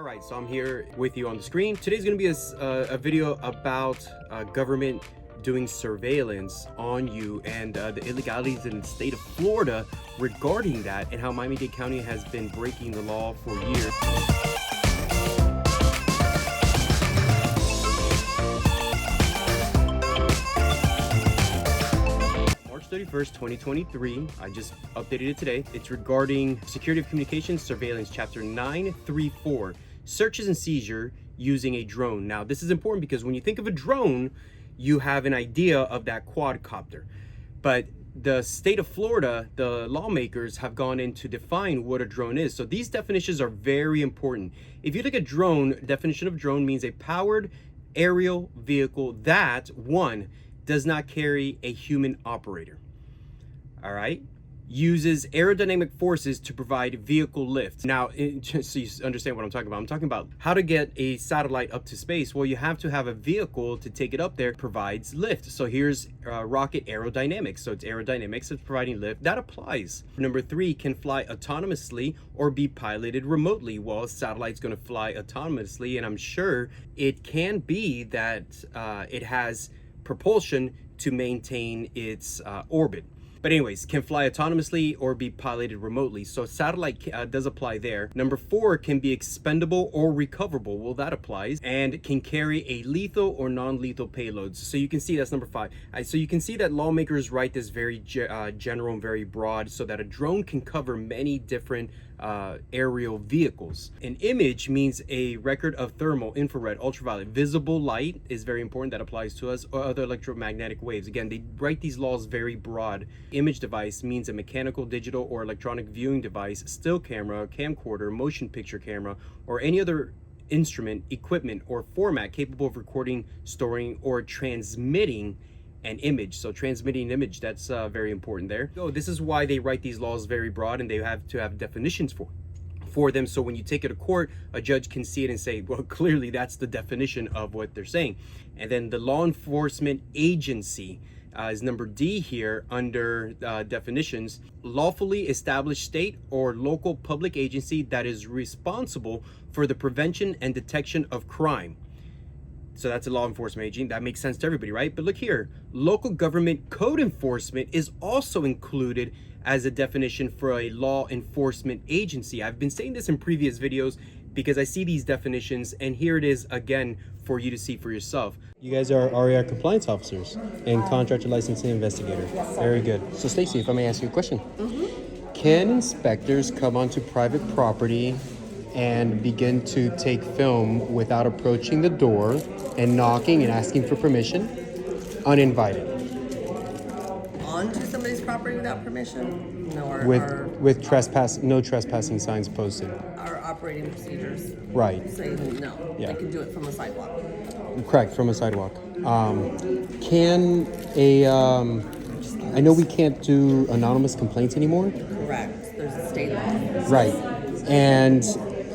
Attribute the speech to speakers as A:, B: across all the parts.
A: All right, so I'm here with you on the screen. Today's going to be a video about government doing surveillance on you and the illegalities in the state of Florida regarding that, and how Miami-Dade County has been breaking the law for years. March 31st, 2023. I just updated it today. It's regarding Security of Communications Surveillance, Chapter 934, searches and seizure using a drone. Now, this is important because when you think of a drone, you have an idea of that quadcopter. But the state of Florida, the lawmakers have gone in to define what a drone is. So these definitions are very important. If you look at drone, definition of drone means a powered aerial vehicle that, one, does not carry a human operator. All right, uses aerodynamic forces to provide vehicle lift. Now, just so you understand what I'm talking about, I'm talking about how to get a satellite up to space. Well, you have to have a vehicle to take it up there, provides lift. So here's rocket aerodynamics. So it's aerodynamics, it's providing lift. That applies. Number 3, can fly autonomously or be piloted remotely. Well, a satellite's going to fly autonomously, and I'm sure it can be that it has propulsion to maintain its orbit. But anyways, can fly autonomously or be piloted remotely. So satellite does apply there. Number 4, can be expendable or recoverable. Well, that applies. And can carry a lethal or non-lethal payloads. So you can see that's number 5. So you can see that lawmakers write this very general and very broad, so that a drone can cover many different aerial vehicles. An image means a record of thermal, infrared, ultraviolet, visible light is very important, that applies to us, or other electromagnetic waves. Again, they write these laws very broad. Image device means a mechanical, digital, or electronic viewing device, still camera, camcorder, motion picture camera, or any other instrument, equipment, or format capable of recording, storing, or transmitting an image. So transmitting an image, that's very important there. So this is why they write these laws very broad, and they have to have definitions for them, so when you take it to court, a judge can see it and say, well, clearly that's the definition of what they're saying. And then the law enforcement agency is number D here under definitions. Lawfully established state or local public agency that is responsible for the prevention and detection of crime. So that's a law enforcement agency. That makes sense to everybody, right? But look here, local government code enforcement is also included as a definition for a law enforcement agency. I've been saying this in previous videos because I see these definitions, and here it is again for you to see for yourself. You guys are RER compliance officers and contractor licensing investigator.
B: Yes, sir.
A: Very good. So Stacy, if I may ask you a question. Can inspectors come onto private property and begin to take film without approaching the door and knocking and asking for permission, uninvited?
B: Onto somebody's property without permission? No,
A: With no trespassing signs posted.
B: our operating procedures
A: Right.
B: say no.
A: Yeah.
B: They can do it from a sidewalk.
A: Correct, from a sidewalk. Can a I know we can't do anonymous complaints anymore.
B: Correct. There's a state law.
A: Right. And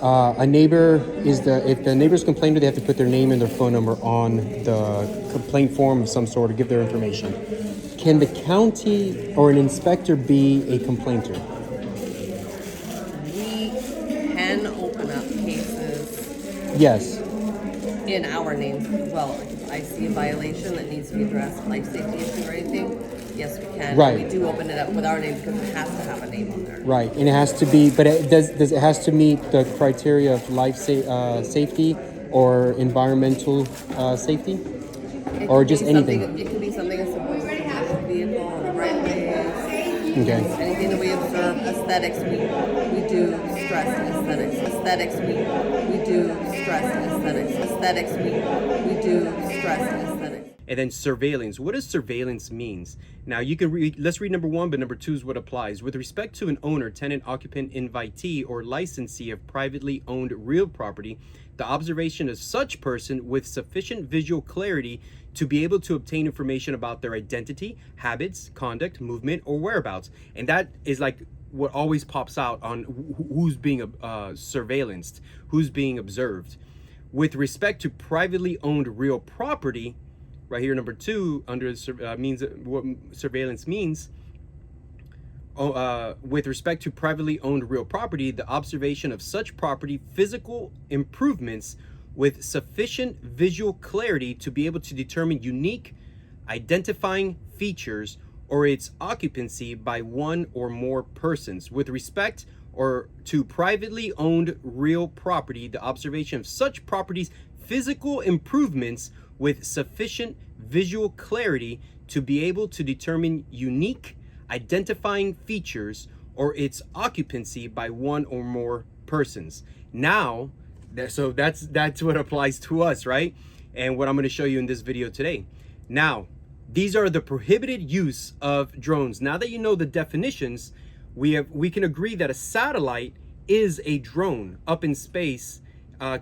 A: a neighbor if the neighbor's complained, they have to put their name and their phone number on the complaint form of some sort to give their information. Can the county or an inspector be a complainter?
B: We can open up cases
A: Yes.
B: in our names as well. Like if I see a violation that needs to be addressed, life safety issue or anything, yes, we can.
A: Right.
B: We do open it up with our name because it has to have a name on there.
A: Right, and it has to be, but does it has to meet the criteria of life safety or environmental safety,
B: It
A: or
B: could
A: just
B: be
A: anything?
B: It could be something as simple as a commercial vehicle on the right of ways.
A: Okay.
B: Anything that we observe, aesthetics, we do stress aesthetics. Aesthetics, we do stress aesthetics. Aesthetics, we do stress aesthetics.
A: And then surveillance. What does surveillance means? Now you can read, let's read number 1, but number 2 is what applies. With respect to an owner, tenant, occupant, invitee, or licensee of privately owned real property, the observation of such person with sufficient visual clarity to be able to obtain information about their identity, habits, conduct, movement, or whereabouts. And that is like what always pops out on who's being surveillanced, who's being observed. With respect to privately owned real property, right here, number 2, under means what surveillance means, with respect to privately owned real property, the observation of such property physical improvements with sufficient visual clarity to be able to determine unique identifying features or its occupancy by one or more persons. With respect or to privately owned real property, the observation of such properties physical improvements with sufficient visual clarity to be able to determine unique identifying features or its occupancy by one or more persons. Now, so that's what applies to us, right? And what I'm going to show you in this video today. Now, these are the prohibited use of drones. Now that you know the definitions, we can agree that a satellite is a drone up in space,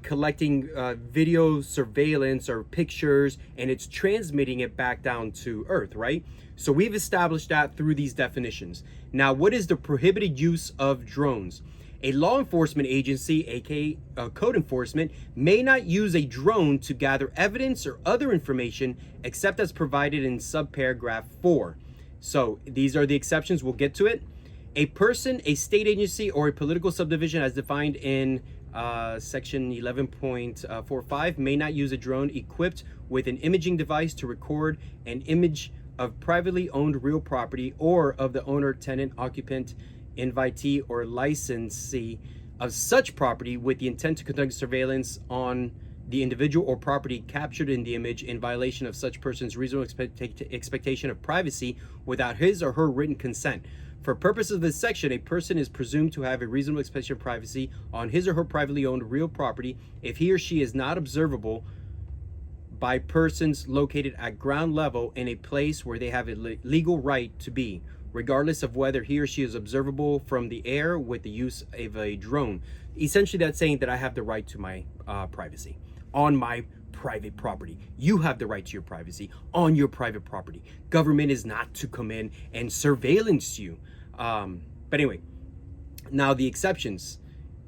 A: collecting video surveillance or pictures, and it's transmitting it back down to Earth, right? So we've established that through these definitions. Now, what is the prohibited use of drones? A law enforcement agency, aka code enforcement, may not use a drone to gather evidence or other information except as provided in subparagraph 4. So these are the exceptions. We'll get to it. A person, a state agency, or a political subdivision as defined in section 11.45 may not use a drone equipped with an imaging device to record an image of privately owned real property or of the owner, tenant, occupant, invitee, or licensee of such property with the intent to conduct surveillance on the individual or property captured in the image in violation of such person's reasonable expectation of privacy without his or her written consent. For purposes of this section, a person is presumed to have a reasonable expectation of privacy on his or her privately owned real property if he or she is not observable by persons located at ground level in a place where they have a legal right to be, regardless of whether he or she is observable from the air with the use of a drone. Essentially, that's saying that I have the right to my privacy on my private property. You have the right to your privacy on your private property. Government is not to come in and surveillance you. But anyway, now the exceptions,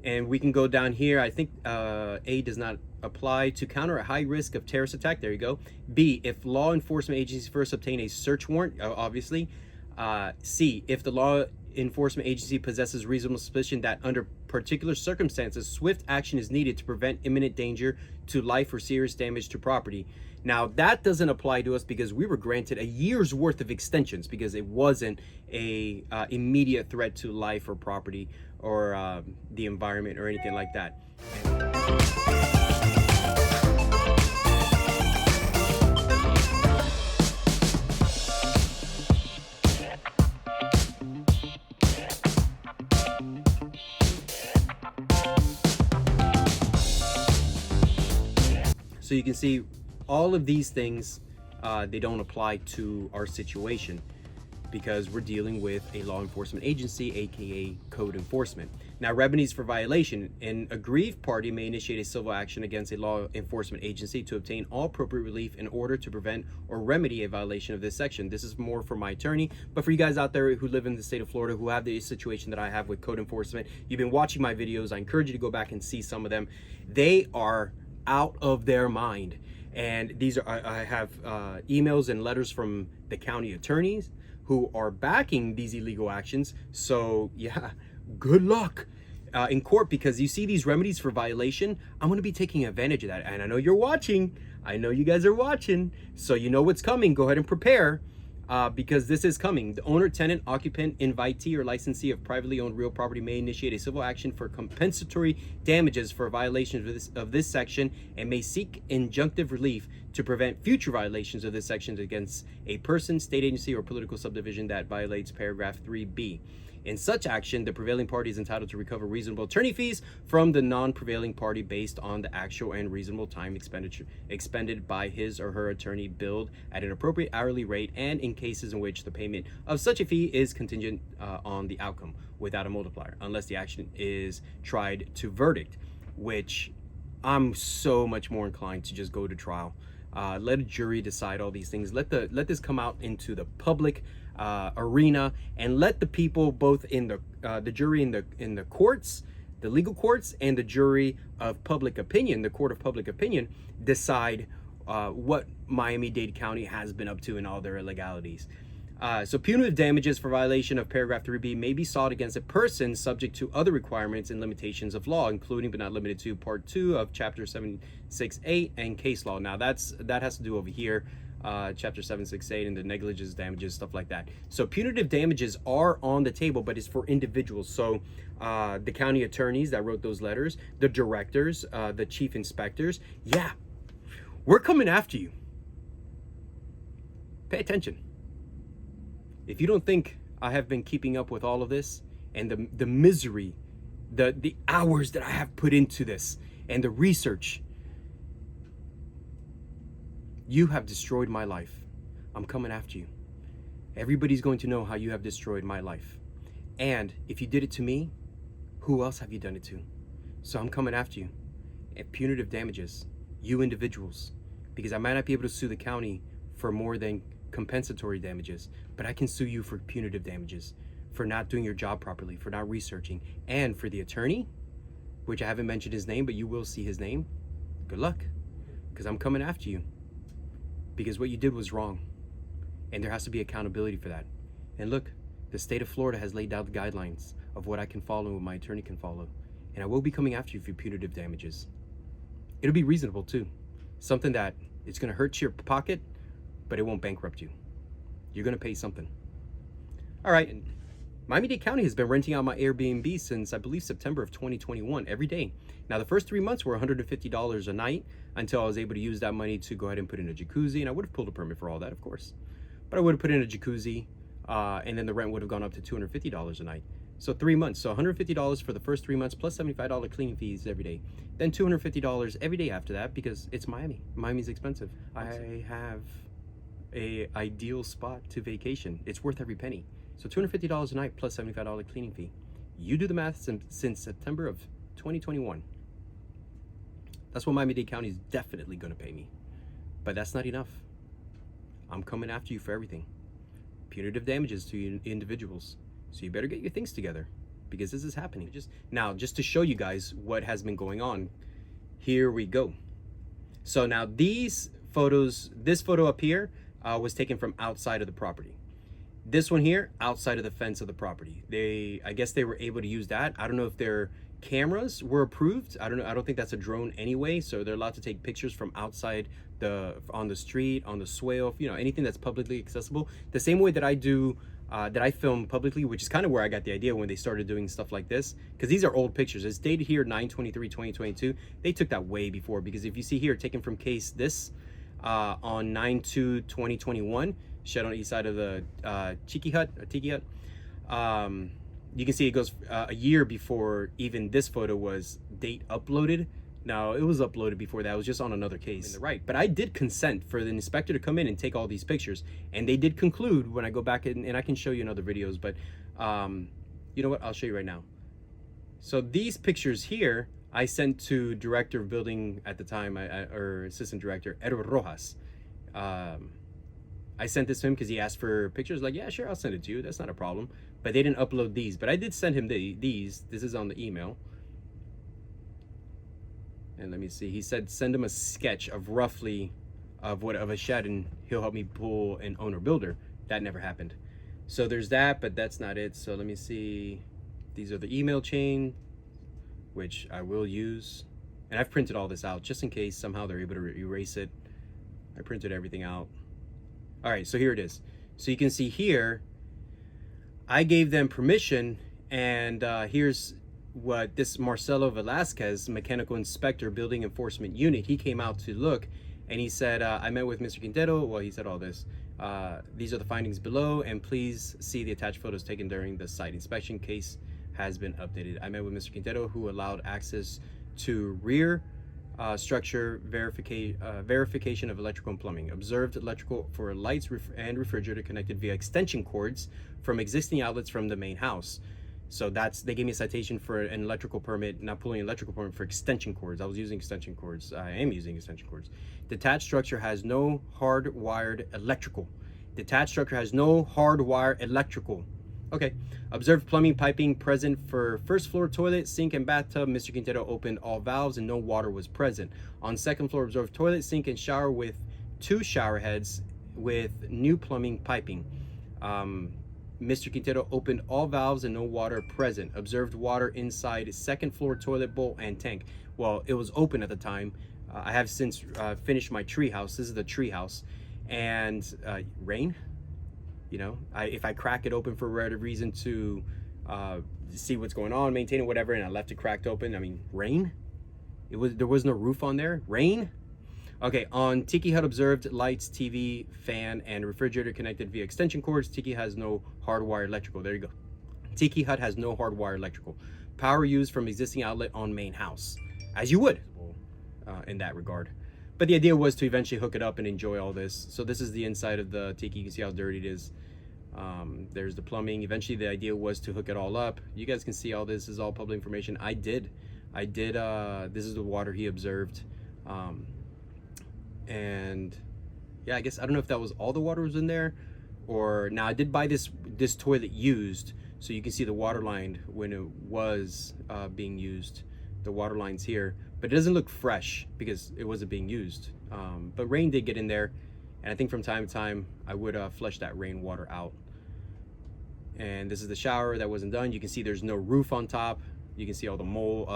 A: and we can go down here. I think A does not apply. To counter a high risk of terrorist attack, there you go. B, if law enforcement agencies first obtain a search warrant, obviously. C, if the law enforcement agency possesses reasonable suspicion that under particular circumstances, swift action is needed to prevent imminent danger to life or serious damage to property. Now, that doesn't apply to us because we were granted a year's worth of extensions because it wasn't a immediate threat to life or property or the environment or anything like that. So you can see all of these things, they don't apply to our situation because we're dealing with a law enforcement agency, aka code enforcement. Now, remedies for violation. An aggrieved party may initiate a civil action against a law enforcement agency to obtain all appropriate relief in order to prevent or remedy a violation of this section. This is more for my attorney, but for you guys out there who live in the state of Florida who have the situation that I have with code enforcement, you've been watching my videos. I encourage you to go back and see some of them. They are out of their mind. And these are, I have emails and letters from the county attorneys who are backing these illegal actions. So yeah, good luck in court, because you see these remedies for violation. I'm going to be taking advantage of that. And I know you're watching. I know you guys are watching. So you know what's coming. Go ahead and prepare. Because this is coming. The owner, tenant, occupant, invitee, or licensee of privately owned real property may initiate a civil action for compensatory damages for violations of this section and may seek injunctive relief to prevent future violations of this section against a person, state agency, or political subdivision that violates paragraph 3B. In such action, the prevailing party is entitled to recover reasonable attorney fees from the non-prevailing party based on the actual and reasonable time expended by his or her attorney, billed at an appropriate hourly rate, and in cases in which the payment of such a fee is contingent on the outcome without a multiplier, unless the action is tried to verdict, which I'm so much more inclined to just go to trial. Let a jury decide all these things. Let this come out into the public arena, and let the people, both in the jury in the courts, the legal courts, and the jury of public opinion, the court of public opinion, decide what Miami-Dade County has been up to in all their illegalities. So punitive damages for violation of paragraph 3B may be sought against a person subject to other requirements and limitations of law, including but not limited to part 2 of chapter 768 and case law. Now that has to do over here, chapter 768 and the negligence damages, stuff like that. So punitive damages are on the table, but it's for individuals. So the county attorneys that wrote those letters, the directors, the chief inspectors, yeah, we're coming after you. Pay attention. If you don't think I have been keeping up with all of this and the misery, the hours that I have put into this and the research, you have destroyed my life. I'm coming after you. Everybody's going to know how you have destroyed my life. And if you did it to me, who else have you done it to? So I'm coming after you. And punitive damages, you individuals, because I might not be able to sue the county for more than compensatory damages, but I can sue you for punitive damages, for not doing your job properly, for not researching, and for the attorney, which I haven't mentioned his name, but you will see his name. Good luck, because I'm coming after you, because what you did was wrong, and there has to be accountability for that. And look, the state of Florida has laid down the guidelines of what I can follow and what my attorney can follow, and I will be coming after you for punitive damages. It'll be reasonable too, something that it's going to hurt your pocket, but it won't bankrupt you. You're gonna pay something. All right, and Miami-Dade County has been renting out my Airbnb since, I believe, September of 2021, every day. Now, the first 3 months were $150 a night until I was able to use that money to go ahead and put in a jacuzzi, and I would have pulled a permit for all that, of course. But I would have put in a jacuzzi, and then the rent would have gone up to $250 a night. So 3 months, so $150 for the first 3 months, plus $75 cleaning fees every day. Then $250 every day after that, because it's Miami. Miami's expensive. I have a ideal spot to vacation. It's worth every penny. So $250 a night plus $75 cleaning fee. You do the math since September of 2021. That's what Miami-Dade County is definitely going to pay me. But that's not enough. I'm coming after you for everything. Punitive damages to individuals. So you better get your things together, because this is happening. Just to show you guys what has been going on, here we go. So now these photos, this photo up here, was taken from outside of the property. This one here, outside of the fence of the property. I guess they were able to use that. I don't know if their cameras were approved. I don't know. I don't think that's a drone anyway. So they're allowed to take pictures from outside on the street, on the swale, anything that's publicly accessible. The same way that I do, that I film publicly, which is kind of where I got the idea when they started doing stuff like this. Because these are old pictures. It's dated here 9/23/2022. They took that way before, because if you see here, taken from case this, on 9/2/2021, shot on the east side of the Tiki Hut. You can see it goes a year before even this photo was date uploaded. Now, it was uploaded before that. It was just on another case. Right, but I did consent for the inspector to come in and take all these pictures, and they did conclude when I go back and I can show you in other videos, but you know what? I'll show you right now. So these pictures here, I sent to director of building at the time, or assistant director, Edward Rojas. I sent this to him because he asked for pictures. Like, yeah, sure, I'll send it to you. That's not a problem. But they didn't upload these. But I did send him these. This is on the email. And let me see. He said send him a sketch of roughly of a shed, and he'll help me pull an owner builder. That never happened. So there's that, but that's not it. So let me see. These are the email chain, which I will use, and I've printed all this out just in case somehow they're able to erase it. I printed everything out. All right, so here it is. So you can see here, I gave them permission, and here's what this Marcelo Velasquez, mechanical inspector, building enforcement unit, he came out to look, and he said, I met with Mr. Quintero. Well, he said all this. These are the findings below, and please see the attached photos taken during the site inspection. Case has been updated. I met with Mr. Quintero, who allowed access to rear structure verification of electrical and plumbing. Observed electrical for lights and refrigerator connected via extension cords from existing outlets from the main house. So they gave me a citation for an electrical permit, not pulling an electrical permit, for extension cords. I was using extension cords. I am using extension cords. Detached structure has no hardwired electrical. Detached structure has no hardwired electrical. Okay. Observed plumbing piping present for first floor toilet, sink, and bathtub. Mr. Quintero opened all valves and no water was present. On second floor, observed toilet, sink, and shower with 2 shower heads with new plumbing piping. Mr. Quintero opened all valves and no water present. Observed water inside second floor toilet bowl and tank. Well, it was open at the time. I have since finished my tree house. This is the tree house. And rain, you know, if I crack it open for whatever reason to see what's going on, maintain it, whatever, and I left it cracked open, I mean, rain? There was no roof on there. Rain? Okay, on Tiki Hut observed lights, TV, fan, and refrigerator connected via extension cords. Tiki has no hardwired electrical. There you go. Tiki Hut has no hardwired electrical. Power used from existing outlet on main house, as you would in that regard. But the idea was to eventually hook it up and enjoy all this. So this is the inside of the Tiki. You can see how dirty it is. There's the plumbing. Eventually the idea was to hook it all up. You guys can see all this is all public information. I did this is the water he observed. And yeah, I guess I don't know if that was all the water was in there, or now I did buy this toilet used, so you can see the water line when it was being used. The water line's here, but it doesn't look fresh because it wasn't being used. But rain did get in there, and I think from time to time I would flush that rainwater out. And this is the shower that wasn't done. You can see there's no roof on top. You can see all the mold,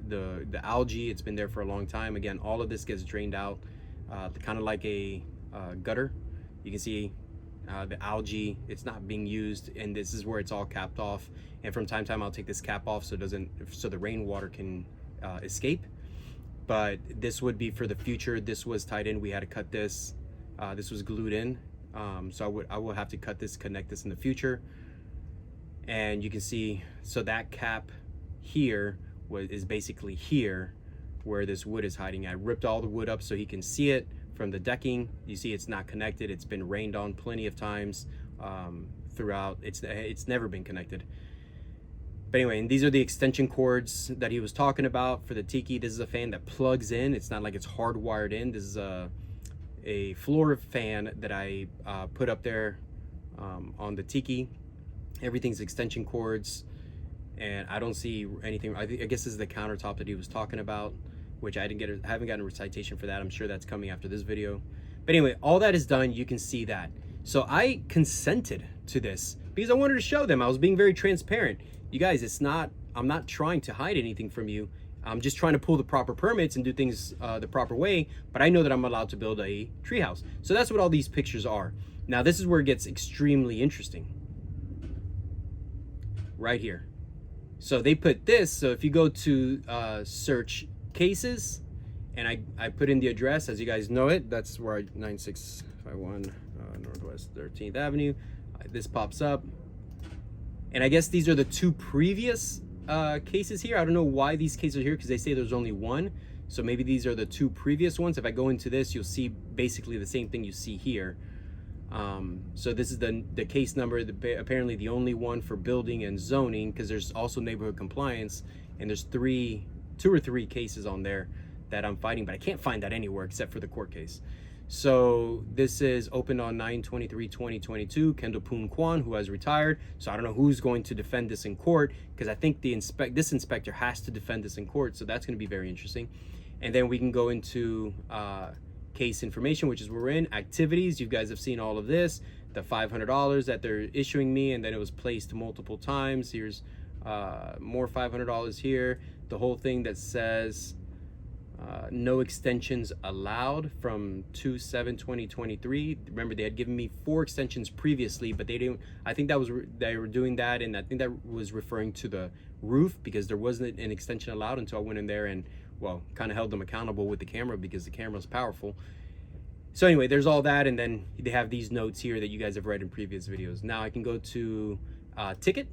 A: the algae. It's been there for a long time. Again, all of this gets drained out, kind of like a gutter. You can see the algae. It's not being used, and this is where it's all capped off. And from time to time, I'll take this cap off so the rainwater can escape. But this would be for the future. This was tied in. We had to cut this. This was glued in. So I will have to cut this, connect this in the future. And you can see, so that cap here is basically here where this wood is hiding. I ripped all the wood up so he can see it from the decking. You see it's not connected. It's been rained on plenty of times throughout. It's never been connected. But anyway, and these are the extension cords that he was talking about for the Tiki. This is a fan that plugs in. It's not like it's hardwired in. This is a floor fan that I put up there on the Tiki. Everything's extension cords, and I don't see anything. I guess this is the countertop that he was talking about, which I haven't gotten a recitation for that. I'm sure that's coming after this video. But anyway, all that is done. You can see that. So I consented to this because I wanted to show them. I was being very transparent. You guys, I'm not trying to hide anything from you. I'm just trying to pull the proper permits and do things the proper way, but I know that I'm allowed to build a treehouse. So that's what all these pictures are. Now this is where it gets extremely interesting. Right here. So they put this, so if you go to search cases, and I put in the address, as you guys know it, that's where 9651 Northwest 13th Avenue. This pops up. And I guess these are the two previous cases here. I don't know why these cases are here because they say there's only one. So maybe these are the two previous ones. If I go into this, you'll see basically the same thing you see here. So this is the case number, apparently the only one for building and zoning, because there's also neighborhood compliance, and there's two or three cases on there that I'm fighting, but I can't find that anywhere except for the court case. So this is opened on 9/23/2022. Kendall Poon Kwan, who has retired. So I don't know who's going to defend this in court, because I think this inspector has to defend this in court. So that's going to be very interesting. And then we can go into case information, which is where we're in. Activities, you guys have seen all of this. The $500 that they're issuing me, and then it was placed multiple times. Here's more $500 here. The whole thing that says no extensions allowed from 2/7/2023. Remember, they had given me 4 extensions previously, but they didn't. I think that was they were doing that, and I think that was referring to the roof, because there wasn't an extension allowed until I went in there and, well, kind of held them accountable with the camera, because the camera's powerful. So anyway, there's all that, and then they have these notes here that you guys have read in previous videos. Now I can go to ticket,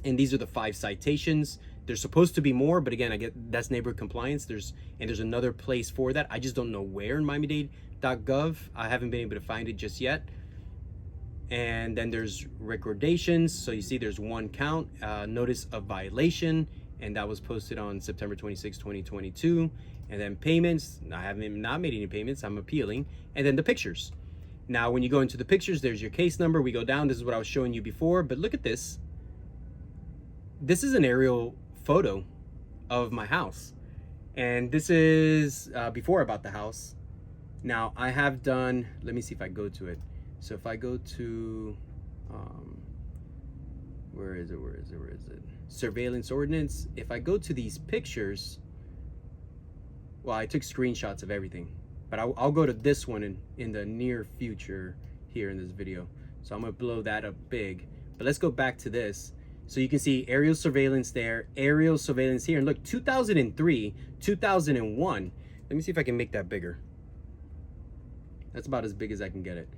A: and these are the 5 citations. There's supposed to be more, but again, I get that's neighborhood compliance. There's another place for that. I just don't know where in miami-dade.gov. I haven't been able to find it just yet. And then there's recordations. So you see there's 1 count, notice of violation, and that was posted on September 26, 2022. And then payments, I haven't not made any payments, I'm appealing. And then the pictures. Now, when you go into the pictures, there's your case number. We go down, this is what I was showing you before, but look at this. This is an aerial photo of my house. And this is before I bought the house. Now, I have done, let me see if I go to it. So if I go to Where is it? Surveillance ordinance. If I go to these pictures, well, I took screenshots of everything, but I'll go to this one in the near future here in this video. So I'm gonna blow that up big. But let's go back to this. So you can see aerial surveillance there, aerial surveillance here, and look, 2003, 2001. Let me see if I can make that bigger. That's about as big as I can get it.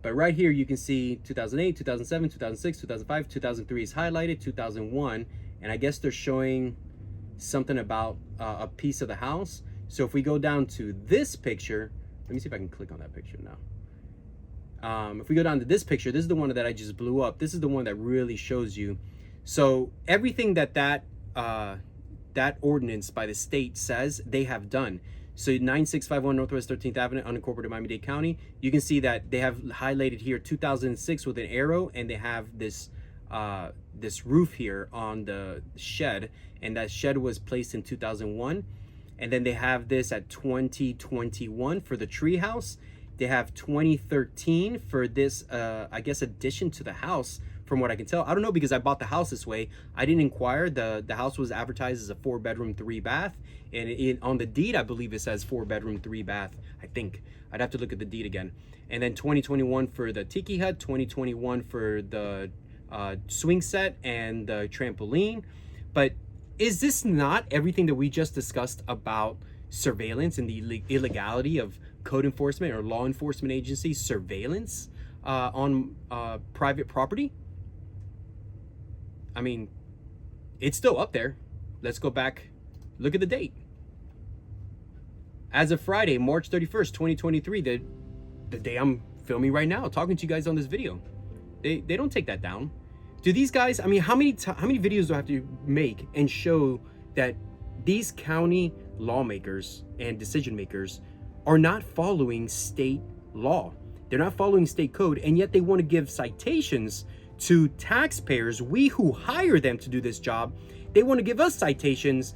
A: But right here you can see 2008, 2007, 2006, 2005, 2003 is highlighted, 2001, and I guess they're showing something about a piece of the house. So if we go down to this picture, let me see if I can click on that picture now. If we go down to this picture, this is the one that I just blew up. This is the one that really shows you. So everything that ordinance by the state says, they have done. So 9651 Northwest 13th Avenue, unincorporated Miami-Dade County. You can see that they have highlighted here 2006 with an arrow, and they have this this roof here on the shed, and that shed was placed in 2001. And then they have this at 2021 for the tree house. They have 2013 for this, I guess, addition to the house, from what I can tell. I don't know, because I bought the house this way. I didn't inquire. The house was advertised as a 4-bedroom, 3-bath. And on the deed, I believe it says 4-bedroom, 3-bath, I think. I'd have to look at the deed again. And then 2021 for the tiki hut, 2021 for the swing set and the trampoline. But is this not everything that we just discussed about surveillance and the illegality of code enforcement or law enforcement agencies surveillance on private property? I mean, it's still up there. Let's go back, look at the date. As of Friday, March 31st, 2023, the day I'm filming right now, talking to you guys on this video, they don't take that down. Do these guys, I mean, how many videos do I have to make and show that these county lawmakers and decision makers are not following state law? They're not following state code, and yet they want to give citations to taxpayers, we who hire them to do this job. They want to give us citations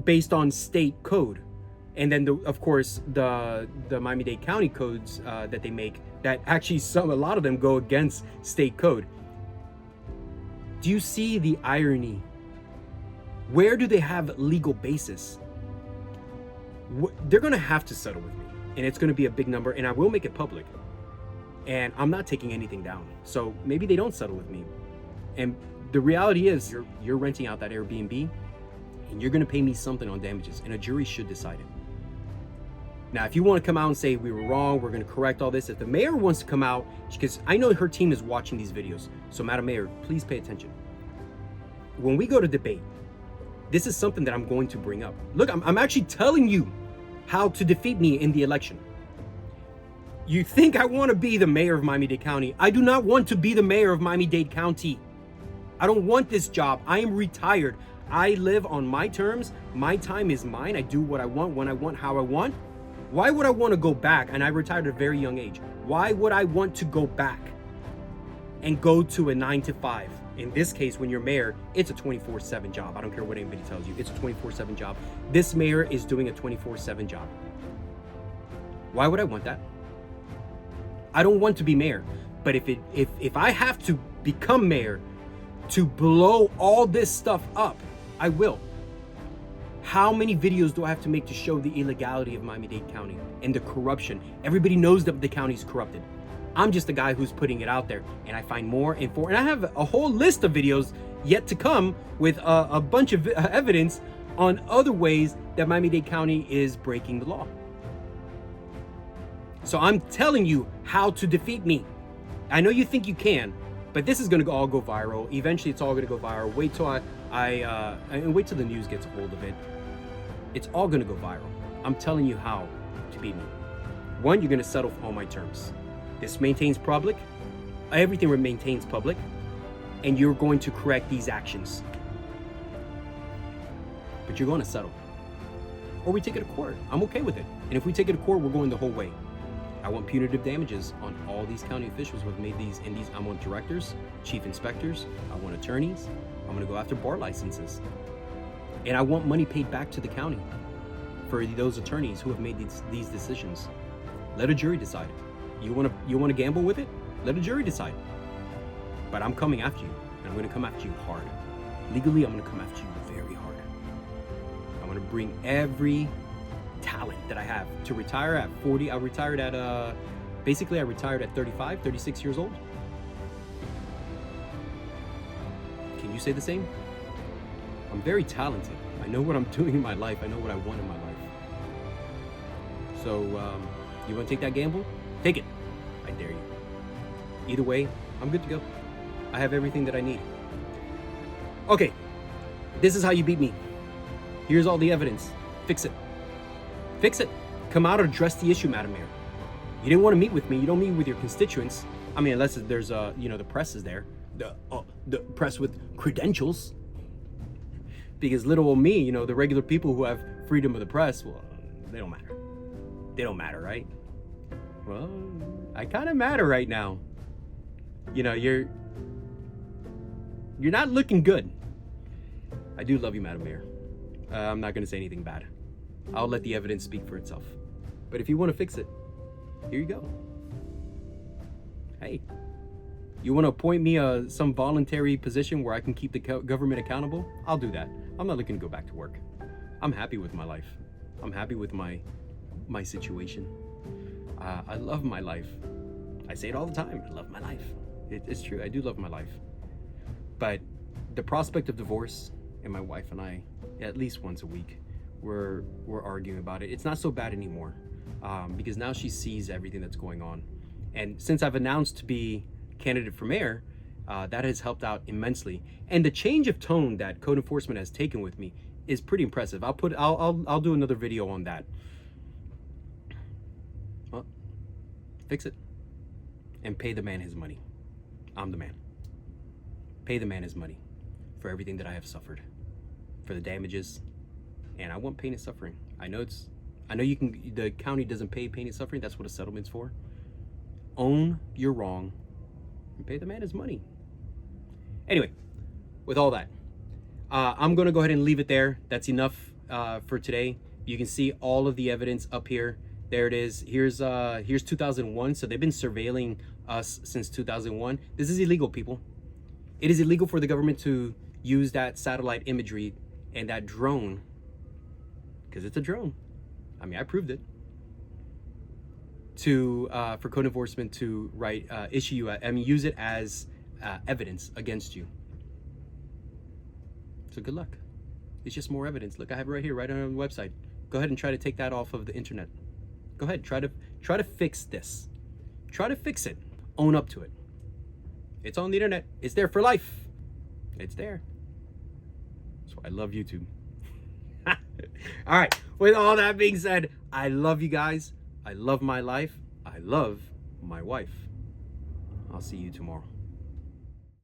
A: based on state code. And then, of course, the Miami-Dade County codes that they make, that actually a lot of them go against state code. Do you see the irony? Where do they have legal basis? They're going to have to settle with me, and it's going to be a big number, and I will make it public. And I'm not taking anything down. So maybe they don't settle with me. And the reality is, you're renting out that Airbnb, and you're going to pay me something on damages, and a jury should decide it. Now, if you want to come out and say we were wrong, we're going to correct all this, if the mayor wants to come out, because I know her team is watching these videos, so Madam Mayor, please pay attention. When we go to debate, this is something that I'm going to bring up. Look, I'm actually telling you how to defeat me in the election. You think I want to be the mayor of Miami-Dade County? I do not want to be the mayor of Miami-Dade County. I don't want this job. I am retired. I live on my terms. My time is mine. I do what I want, when I want, how I want. Why would I want to go back? And I retired at a very young age. Why would I want to go back and go to a 9-to-5? In this case, when you're mayor, it's a 24/7 job. I don't care what anybody tells you. It's a 24/7 job. This mayor is doing a 24/7 job. Why would I want that? I don't want to be mayor. But if I have to become mayor to blow all this stuff up, I will. How many videos do I have to make to show the illegality of Miami-Dade County and the corruption? Everybody knows that the county's corrupted. I'm just the guy who's putting it out there, and I find more and more. And I have a whole list of videos yet to come with a bunch of evidence on other ways that Miami-Dade County is breaking the law. So I'm telling you how to defeat me. I know you think you can, but this is going to all go viral. Eventually, it's all going to go viral. Wait till and wait till the news gets a hold of it. It's all going to go viral. I'm telling you how to beat me. One, you're going to settle for all my terms. This maintains public. Everything maintains public, and you're going to correct these actions. But you're going to settle, or we take it to court. I'm okay with it. And if we take it to court, we're going the whole way. I want punitive damages on all these county officials who have made these. I want directors, chief inspectors. I want attorneys. I'm going to go after bar licenses. And I want money paid back to the county for those attorneys who have made these decisions. Let a jury decide. You want to gamble with it? Let a jury decide. But I'm coming after you, and I'm going to come after you hard. Legally, I'm going to come after you very hard. I'm going to bring every talent that I have. To retire at 40, I retired at, basically I retired at 35, 36 years old. Can you say the same? I'm very talented. I know what I'm doing in my life. I know what I want in my life. So, you want to take that gamble? Take it. I dare you. Either way, I'm good to go. I have everything that I need. Okay, this is how you beat me. Here's all the evidence. Fix it. Fix it. Come out and address the issue, Madam Mayor. You didn't want to meet with me. You don't meet with your constituents. I mean, unless there's the press is there. The press with credentials. Because little old me, the regular people who have freedom of the press, well, they don't matter. They don't matter, right? Well, I kind of matter right now. You're not looking good. I do love you, Madam Mayor. I'm not going to say anything bad. I'll let the evidence speak for itself. But if you want to fix it, here you go. Hey, you want to appoint me some voluntary position where I can keep the government accountable? I'll do that. I'm not looking to go back to work. I'm happy with my life. I'm happy with my situation. I love my life. I say it all the time. I love my life. It's true. I do love my life. But the prospect of divorce, and my wife and I, at least once a week, we're arguing about it. It's not so bad anymore, because now she sees everything that's going on. And since I've announced to be candidate for mayor, that has helped out immensely. And the change of tone that code enforcement has taken with me is pretty impressive. I'll do another video on that. Well, fix it and pay the man his money. I'm the man. Pay the man his money for everything that I have suffered, for the damages, and I want pain and suffering. I know the county doesn't pay pain and suffering. That's what a settlement's for. Own your wrong and pay the man his money. Anyway, with all that, I'm gonna go ahead and leave it there. That's enough for today. You can see all of the evidence up here. There it is. Here's 2001. So they've been surveilling us since 2001. This is illegal, people. It is illegal for the government to use that satellite imagery and that drone, because it's a drone. I mean, I proved it. For code enforcement to issue you, use it as evidence against you. So good luck. It's just more evidence. Look, I have it right here, right on the website. Go ahead and try to take that off of the internet. Go ahead, try to fix this. Try to fix it. Own up to it. It's on the internet. It's there for life. It's there. That's why I love YouTube. All right. With all that being said, I love you guys. I love my life. I love my wife. I'll see you tomorrow.